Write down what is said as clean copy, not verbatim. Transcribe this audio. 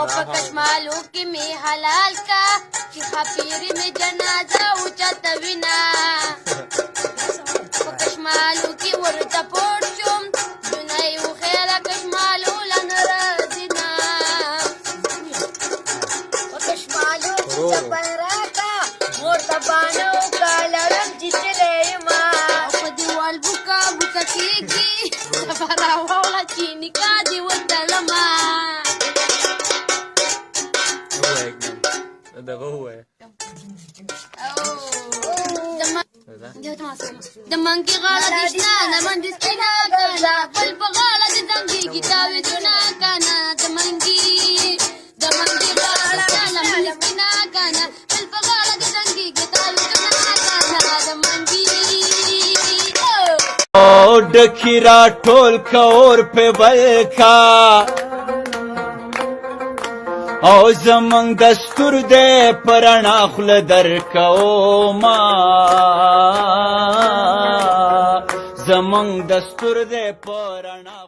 او په کشمالو کې می حلال کا چې خپيري می جنازه اوچته وینا په کشمالو کې ورته پور شوم دنیا یو خیر کشمالو لنرزینا په کشمالو چپرا کا ورته بانو کالرم جچلې ما په دیوال بوکا بوکا کېږي سفر واوله چې نکاح دې وتړما دغه ووایه د منګي غاړه دې شنه د منډې سپینه کړه بل په غاړه دې زنګېږي تاویزونه کنه د منګي غاړه د منډې سپینه کنه بل په غاړه دې زنګېږي تاویزونه کنه د منګي او ډکی را ټول کا اور په بل کا او زمنګ دستور دې پرانا خل درکو ما زمنګ دستور دې پرانا